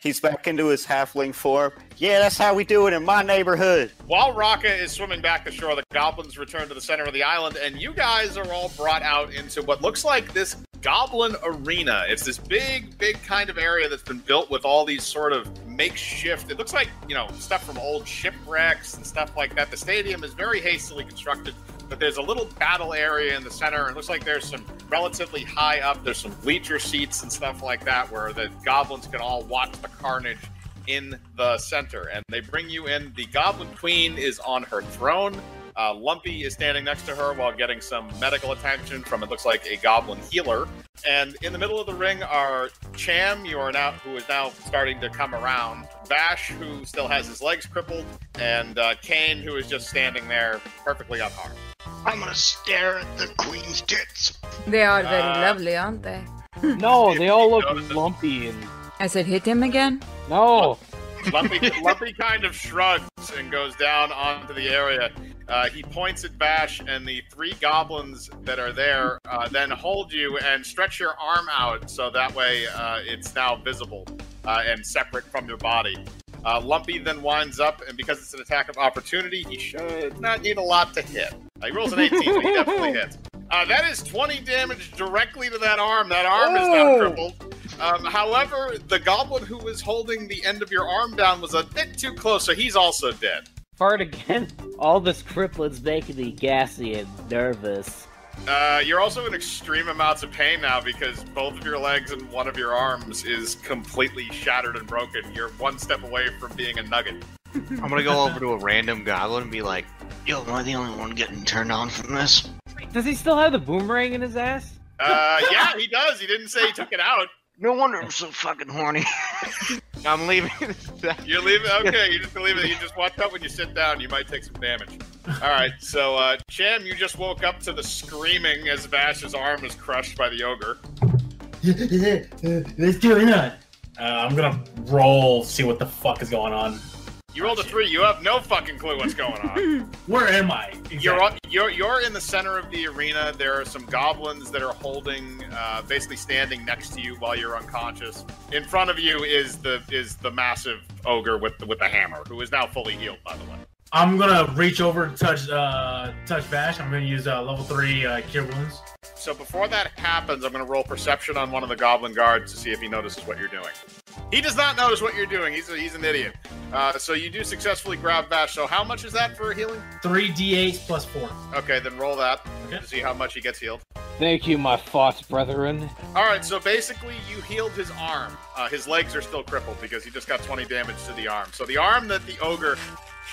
He's back into his halfling form. Yeah, that's how we do it in my neighborhood. While Raka is swimming back to shore, the goblins return to the center of the island, and you guys are all brought out into what looks like this goblin arena. It's this big kind of area that's been built with all these sort of makeshift, it looks like, stuff from old shipwrecks and stuff like that. The stadium is very hastily constructed, but there's a little battle area in the center, and it looks like there's some relatively high up, there's some bleacher seats and stuff like that where the goblins can all watch the carnage in the center. And they bring you in. The Goblin Queen is on her throne. Lumpy is standing next to her while getting some medical attention from, it looks like, a goblin healer. And in the middle of the ring are Cham, who is now starting to come around, Vash, who still has his legs crippled, and Kane, who is just standing there perfectly unharmed. I'm gonna stare at the queen's tits. They are very lovely, aren't they? No, they all look lumpy and... I said hit him again? No. Lumpy kind of shrugs and goes down onto the area. He points at Bash, and the three goblins that are there then hold you and stretch your arm out so that way it's now visible and separate from your body. Lumpy then winds up, and because it's an attack of opportunity, he should not need a lot to hit. He rolls an 18, but he definitely hits. That is 20 damage directly to that arm. That arm is now crippled. However, the goblin who was holding the end of your arm down was a bit too close, so he's also dead. Fart again. All this crippled's making me gassy and nervous. You're also in extreme amounts of pain now because both of your legs and one of your arms is completely shattered and broken. You're one step away from being a nugget. I'm gonna go over to a random goblin and be like, yo, am I the only one getting turned on from this? Does he still have the boomerang in his ass? Yeah, he does. He didn't say he took it out. No wonder I'm so fucking horny. I'm leaving. You're leaving? Okay, you're just gonna leave it. You just watch out when you sit down. You might take some damage. Alright, so, Cham, you just woke up to the screaming as Vash's arm is crushed by the ogre. What's going on? I'm gonna roll, see what the fuck is going on. You rolled a 3. You have no fucking clue what's going on. Where am I? Exactly. You're in the center of the arena. There are some goblins that are holding, basically standing next to you while you're unconscious. In front of you is the massive ogre with the hammer, who is now fully healed, by the way. I'm gonna reach over and touch Vash. I'm gonna use level 3 cure wounds. So before that happens, I'm gonna roll perception on one of the goblin guards to see if he notices what you're doing. He does not notice what you're doing. He's an idiot. So you do successfully grab Vash. So how much is that for healing? 3d8 plus 4. Okay, then roll that Okay. to see how much he gets healed. Thank you, my false brethren. Alright, so basically you healed his arm. His legs are still crippled because he just got 20 damage to the arm. So the arm that the ogre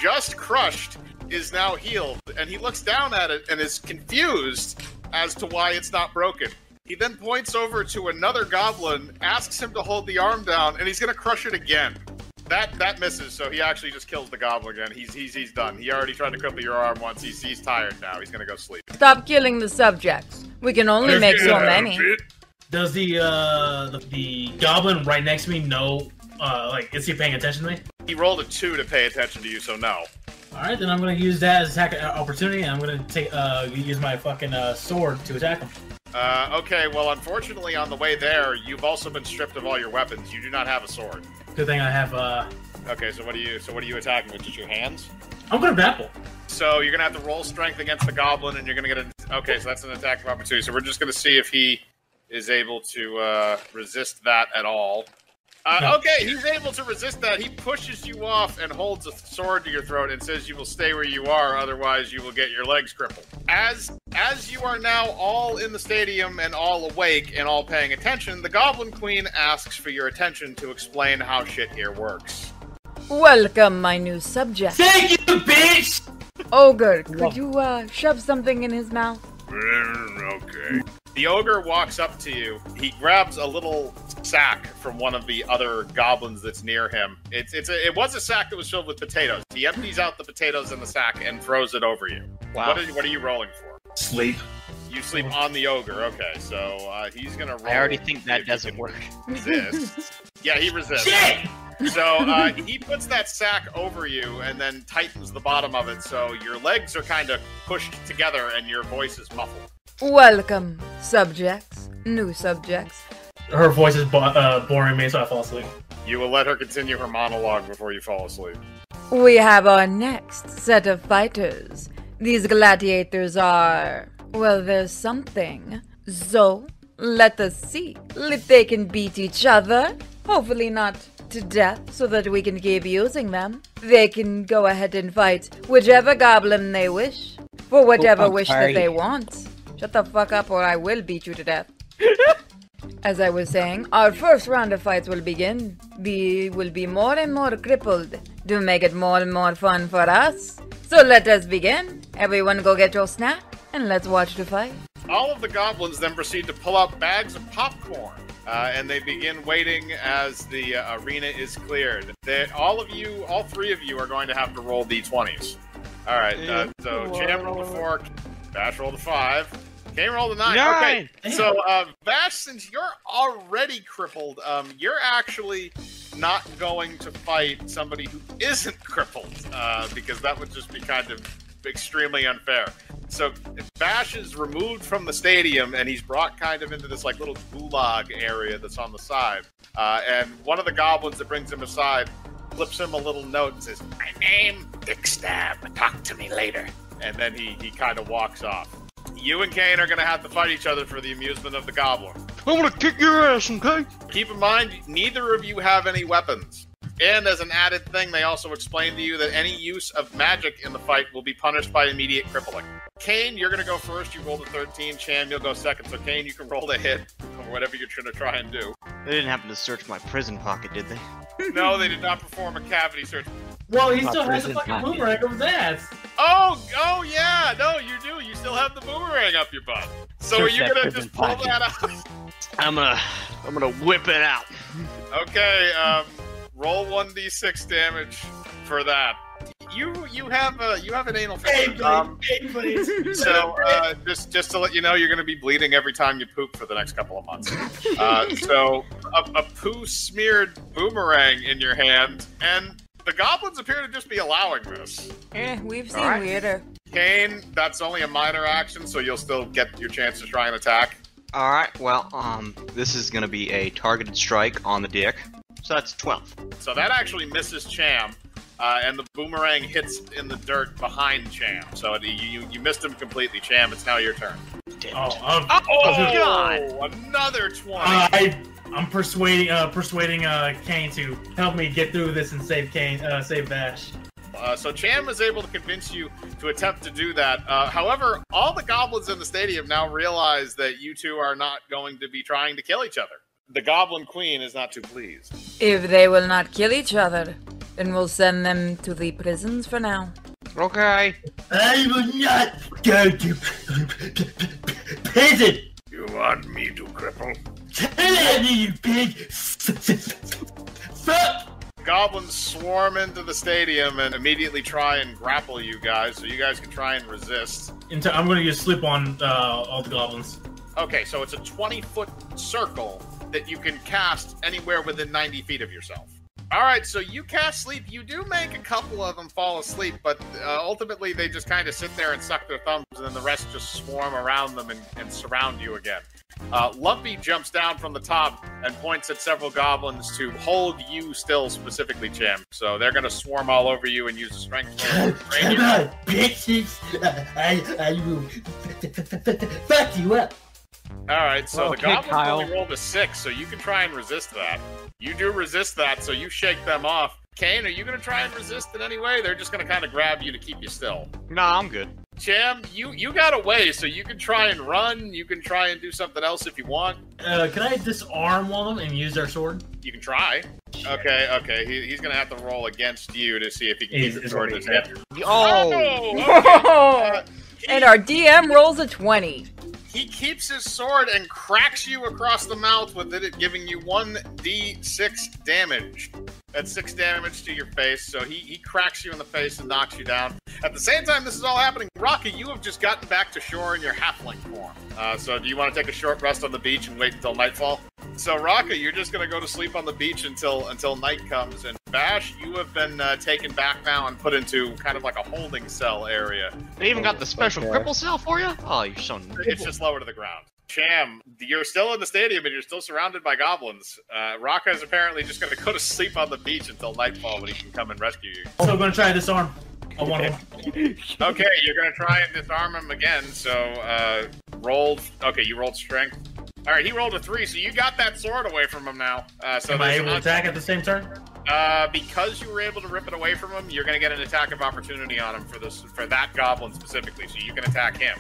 just crushed is now healed, and he looks down at it and is confused as to why it's not broken. He then points over to another goblin, asks him to hold the arm down, and he's gonna crush it again. That misses, so he actually just kills the goblin again. He's done. He already tried to cripple your arm once. He's tired now. He's gonna go sleep. Stop killing the subjects. We can only make so many. Does the goblin right next to me know? Is he paying attention to me? He rolled a 2 to pay attention to you, so no. Alright, then I'm gonna use that as attack opportunity, and I'm gonna use my fucking sword to attack him. Okay, well, unfortunately, on the way there, you've also been stripped of all your weapons. You do not have a sword. Good thing I have, Okay, so what are you attacking with? Just your hands? I'm gonna grapple. So you're gonna have to roll strength against the goblin, and you're gonna get okay, so that's an attack of opportunity. So we're just gonna see if he is able to, resist that at all. No. Okay, he's able to resist that. He pushes you off and holds a sword to your throat and says you will stay where you are, otherwise you will get your legs crippled. As you are now all in the stadium and all awake and all paying attention, the Goblin Queen asks for your attention to explain how shit here works. Welcome, my new subject. Thank you, bitch! Ogre, could you, shove something in his mouth? Okay. The ogre walks up to you. He grabs a little sack from one of the other goblins that's near him. It was a sack that was filled with potatoes. He empties out the potatoes in the sack and throws it over you. Wow. What are you rolling for? Sleep. You sleep on the ogre. Okay, so he's gonna roll. I already think that doesn't work. Resist. Yeah, he resists. Shit! So he puts that sack over you and then tightens the bottom of it, so your legs are kind of pushed together and your voice is muffled. Welcome, subjects. New subjects. Her voice is boring me, so I fall asleep. You will let her continue her monologue before you fall asleep. We have our next set of fighters. These gladiators are... well, there's something. So, let us see if they can beat each other. Hopefully not to death, so that we can keep using them. They can go ahead and fight whichever goblin they wish. For whatever wish that they want. Shut the fuck up or I will beat you to death. As I was saying, our first round of fights will begin. We will be more and more crippled to make it more and more fun for us. So let us begin. Everyone go get your snack and let's watch the fight. All of the goblins then proceed to pull out bags of popcorn. And they begin waiting as the arena is cleared. All three of you are going to have to roll d20s. All right, so Jam rolled a 4, Bash rolled a 5, Kane rolled a 9. Okay, so Bash, since you're already crippled, you're actually not going to fight somebody who isn't crippled, because that would just be kind of extremely unfair. So Bash is removed from the stadium, and he's brought kind of into this like little gulag area that's on the side. And one of the goblins that brings him aside flips him a little note and says, "My name, Dick Stab. Talk to me later." And then he kind of walks off. You and Kane are going to have to fight each other for the amusement of the goblin. I'm gonna kick your ass, okay? Keep in mind, neither of you have any weapons. And as an added thing, they also explain to you that any use of magic in the fight will be punished by immediate crippling. Kane, you're going to go first. You rolled a 13. Cham, you'll go second. So Kane, you can roll to hit or whatever you're trying to try and do. They didn't happen to search my prison pocket, did they? No, they did not perform a cavity search. Well, he still has a fucking boomerang up his ass. Oh yeah, no, you do. You still have the boomerang up your butt. So are you gonna just pull that out? I'm gonna whip it out. Okay, roll 1d6 damage for that. You have an anal finger. So just to let you know, you're going to be bleeding every time you poop for the next couple of months. So a poo smeared boomerang in your hand, and the goblins appear to just be allowing this. We've seen weirder. Kane, that's only a minor action, so you'll still get your chance to try and attack. Alright, well, this is gonna be a targeted strike on the dick. So that's 12. So that actually misses Cham, and the boomerang hits in the dirt behind Cham. So you missed him completely, Cham. It's now your turn. God! Another 20. I'm persuading Kane to help me get through this and save Bash. So Cham is able to convince you to attempt to do that. However, all the goblins in the stadium now realize that you two are not going to be trying to kill each other. The Goblin Queen is not too pleased. If they will not kill each other, then we'll send them to the prisons for now. Okay. I will not go to prison. You want me to cripple? Tell me, you big fuck. Goblins swarm into the stadium and immediately try and grapple you guys, so you guys can try and resist. I'm going to use sleep on all the goblins. Okay, so it's a 20-foot circle that you can cast anywhere within 90 feet of yourself. Alright, so you cast sleep. You do make a couple of them fall asleep, but ultimately they just kind of sit there and suck their thumbs, and then the rest just swarm around them and surround you again. Lumpy jumps down from the top and points at several goblins to hold you still, specifically, Cham. So they're going to swarm all over you and use a strength roll. Come on, bitches! I will fuck you up. Alright, so Okay, the goblins Kyle. only rolled a 6, so you can try and resist that. You do resist that, so you shake them off. Kane, are you going to try and resist in any way? They're just going to kind of grab you to keep you still. Nah, I'm good. Cham, you got away, so you can try and run. You can try and do something else if you want. Can I disarm one of them and use their sword? You can try. Okay. He's going to have to roll against you to see if he can keep the sword in his hand. Oh! Okay. And our DM rolls a 20. He keeps his sword and cracks you across the mouth with it, giving you 1d6 damage. That's 6 damage to your face, so he cracks you in the face and knocks you down. At the same time this is all happening, Rocky, you have just gotten back to shore in your halfling form. So do you want to take a short rest on the beach and wait until nightfall? So Rocky, you're just going to go to sleep on the beach until night comes, and Bash, you have been taken back now and put into kind of like a holding cell area. They even got the special cripple cell for you? Oh, you're so... It's just lower to the ground. Cham, you're still in the stadium and you're still surrounded by goblins. Raka is apparently just going to go to sleep on the beach until nightfall when he can come and rescue you. So I'm going to try to disarm. I want him. Okay, you're going to try and disarm him again. So rolled. Okay, you rolled strength. All right, he rolled a 3, so you got that sword away from him now. So am I able to attack at the same turn? Because you were able to rip it away from him, you're going to get an attack of opportunity on him for that goblin specifically. So you can attack him.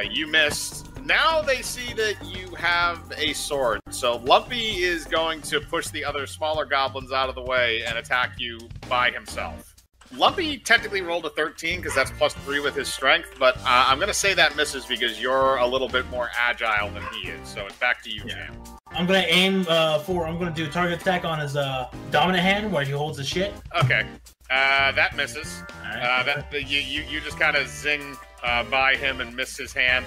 You missed. Now they see that you have a sword. So Lumpy is going to push the other smaller goblins out of the way and attack you by himself. Lumpy technically rolled a 13 because that's +3 with his strength, but I'm going to say that misses because you're a little bit more agile than he is. So it's back to you, Jam. I'm going to aim I'm going to do a target attack on his dominant hand where he holds his shit. Okay. That misses. Right. You just kind of zing by him and miss his hand.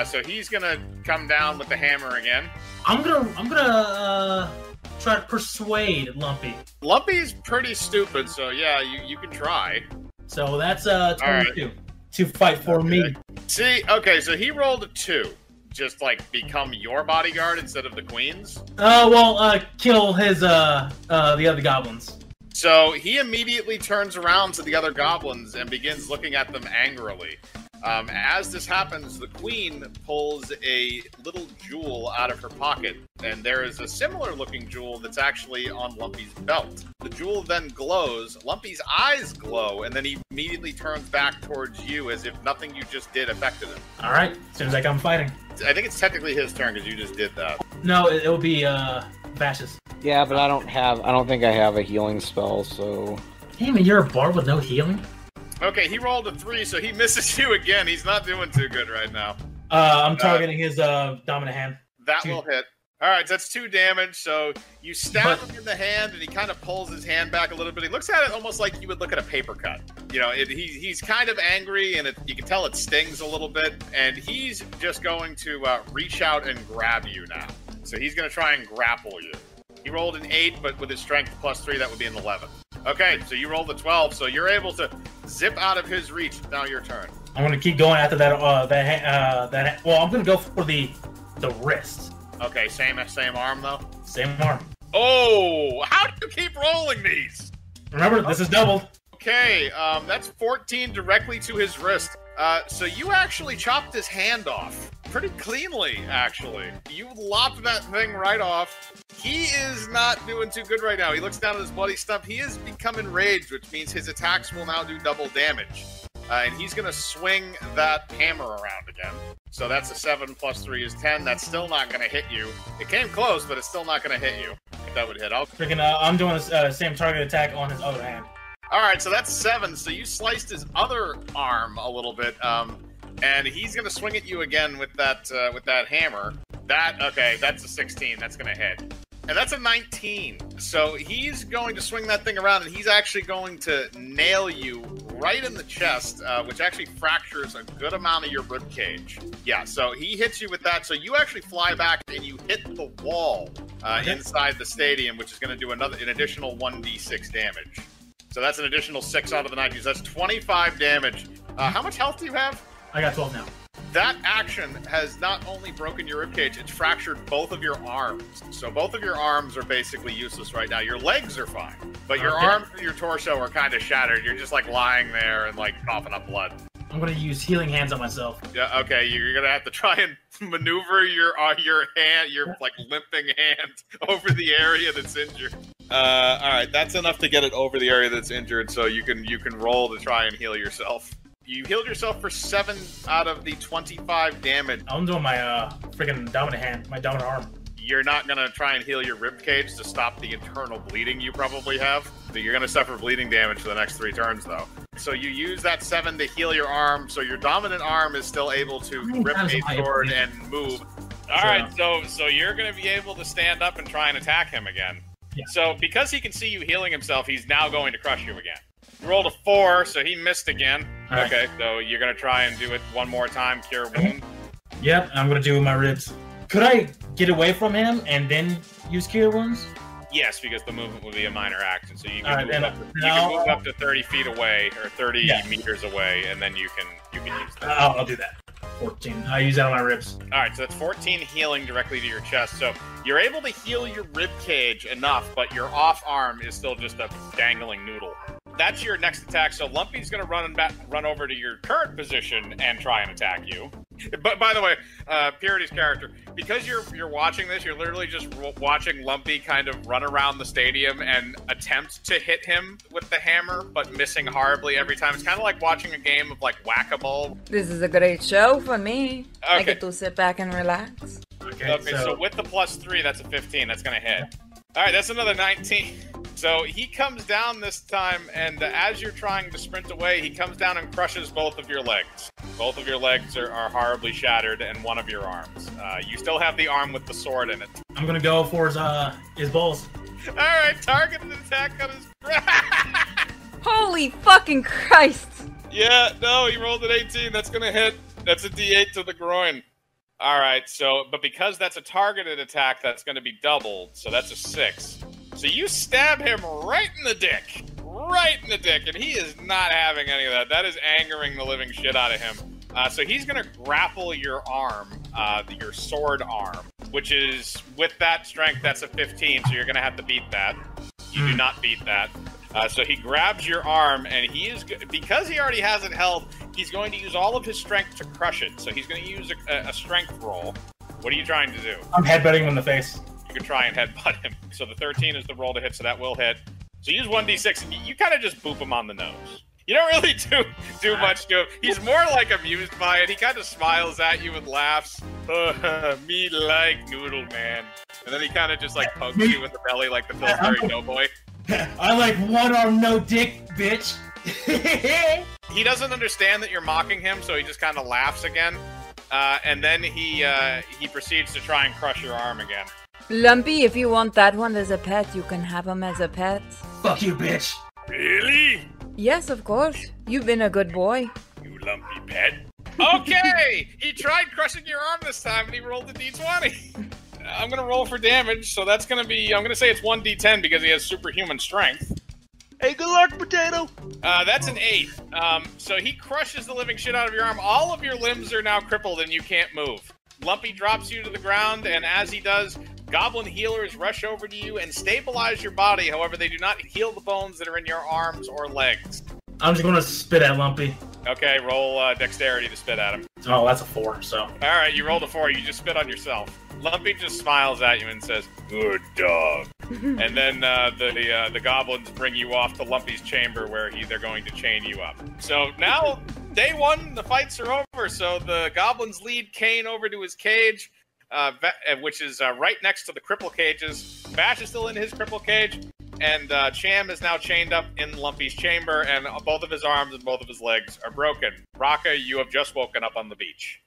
So he's going to come down with the hammer again. I'm gonna try to persuade Lumpy. Lumpy's pretty stupid, so yeah, you can try. So that's 22 right. to fight for me. See, okay, so he rolled a 2. Just like become your bodyguard instead of the queen's. Kill his the other goblins. So he immediately turns around to the other goblins and begins looking at them angrily. As this happens, the queen pulls a little jewel out of her pocket, and there is a similar-looking jewel that's actually on Lumpy's belt. The jewel then glows, Lumpy's eyes glow, and then he immediately turns back towards you as if nothing you just did affected him. All right, as soon as I come fighting. I think it's technically his turn because you just did that. No, it'll be Vash's. Yeah, but I don't think I have a healing spell, so... Hey man, you're a bard with no healing? Okay, he rolled a 3, so he misses you again. He's not doing too good right now. I'm targeting his dominant hand. That will hit. All right, so that's 2 damage. So you stab him in the hand, and he kind of pulls his hand back a little bit. He looks at it almost like you would look at a paper cut. You know, he's kind of angry, and you can tell it stings a little bit. And he's just going to reach out and grab you now. So he's going to try and grapple you. He rolled an 8, but with his strength +3, that would be an 11. Okay, so you rolled a 12, so you're able to zip out of his reach. Now your turn. I'm gonna keep going after that. Well, I'm gonna go for the wrist. Okay, same arm though. Same arm. Oh, how do you keep rolling these? Remember, this is doubled. Okay, that's 14 directly to his wrist. So you actually chopped his hand off. Pretty cleanly, actually. You lopped that thing right off. He is not doing too good right now. He looks down at his bloody stump. He has become enraged, which means his attacks will now do double damage. And he's going to swing that hammer around again. So that's a 7 + 3 is 10. That's still not going to hit you. It came close, but it's still not going to hit you. If that would hit. I'm doing the same target attack on his other hand. All right, so that's 7. So you sliced his other arm a little bit. And he's going to swing at you again with that hammer. That's a 16. That's going to hit. And that's a 19. So he's going to swing that thing around, and he's actually going to nail you right in the chest, which actually fractures a good amount of your rib cage. Yeah, so he hits you with that. So you actually fly back, and you hit the wall inside the stadium, which is going to do an additional 1d6 damage. So that's an additional 6 out of the 19. So that's 25 damage. How much health do you have? I got 12 now. That action has not only broken your ribcage, it's fractured both of your arms. So both of your arms are basically useless right now. Your legs are fine, but your arms and your torso are kind of shattered. You're just like lying there and like coughing up blood. I'm going to use healing hands on myself. Yeah, okay, you're going to have to try and maneuver your hand, your like limping hand over the area that's injured. All right, that's enough to get it over the area that's injured, so you can roll to try and heal yourself. You healed yourself for 7 out of the 25 damage. I'm doing my freaking dominant hand, my dominant arm. You're not going to try and heal your ribcage to stop the internal bleeding you probably have. So you're going to suffer bleeding damage for the next 3 turns, though. So you use that 7 to heal your arm, so your dominant arm is still able to rip a sword and move. All right, so you're going to be able to stand up and try and attack him again. Yeah. So because he can see you healing himself, he's now going to crush you again. You rolled a 4, so he missed again. Right. Okay, so you're going to try and do it one more time, cure wound. Yep, I'm going to do my ribs. Could I get away from him and then use cure wounds? Yes, because the movement would be a minor action. So you can, move up to 30 feet away or 30 meters away, and then you can use that. I'll do that. 14. I use that on my ribs. All right, so that's 14 healing directly to your chest. So you're able to heal your rib cage enough, but your off arm is still just a dangling noodle. That's your next attack. So Lumpy's going to run over to your current position and try and attack you. But by the way, Purity's character, because you're watching this, you're literally just watching Lumpy kind of run around the stadium and attempt to hit him with the hammer, but missing horribly every time. It's kind of like watching a game of like whack-a-mole. This is a great show for me. Okay. I get to sit back and relax. Okay, so with the +3, that's a 15. That's going to hit. All right, that's another 19. So he comes down this time, and as you're trying to sprint away, he comes down and crushes both of your legs. Both of your legs are horribly shattered, and one of your arms. You still have the arm with the sword in it. I'm gonna go for his balls. All right, targeted attack on his... Holy fucking Christ! Yeah, no, he rolled an 18. That's going to hit. That's a D8 to the groin. All right, so, but because that's a targeted attack, that's going to be doubled, so that's a 6. So you stab him right in the dick. Right in the dick, and he is not having any of that. That is angering the living shit out of him. So he's going to grapple your arm, your sword arm, which is, with that strength, that's a 15, so you're going to have to beat that. You do not beat that. So he grabs your arm, and he is, because he already has it held, he's going to use all of his strength to crush it. So he's going to use a strength roll. What are you trying to do? I'm headbutting him in the face. You can try and headbutt him. So the 13 is the roll to hit, so that will hit. So use 1d6, and you kind of just boop him on the nose. You don't really do much to him. He's more like amused by it. He kind of smiles at you and laughs. Me like noodle, man. And then he kind of just like pokes you in the belly like the Pillsbury Doughboy. I like one arm, no dick, bitch. He doesn't understand that you're mocking him, so he just kind of laughs again. And then he proceeds to try and crush your arm again. Lumpy, if you want that one as a pet, you can have him as a pet. Fuck you, bitch. Really? Yes, of course. You've been a good boy. You lumpy pet. Okay! He tried crushing your arm this time, and he rolled a d20. I'm gonna roll for damage, so that's gonna be... I'm gonna say it's 1d10 because he has superhuman strength. Hey, good luck, potato! That's an 8. So he crushes the living shit out of your arm. All of your limbs are now crippled, and you can't move. Lumpy drops you to the ground, and as he does, goblin healers rush over to you and stabilize your body. However, they do not heal the bones that are in your arms or legs. I'm just gonna spit at Lumpy. Okay, roll dexterity to spit at him. Oh, that's a 4, so. Alright, you rolled a 4. You just spit on yourself. Lumpy just smiles at you and says, "Good dog." And then the goblins bring you off to Lumpy's chamber where they're going to chain you up. So now, day 1, the fights are over. So the goblins lead Kane over to his cage, which is right next to the cripple cages. Bash is still in his cripple cage. And Cham is now chained up in Lumpy's chamber, and both of his arms and both of his legs are broken. Raka, you have just woken up on the beach.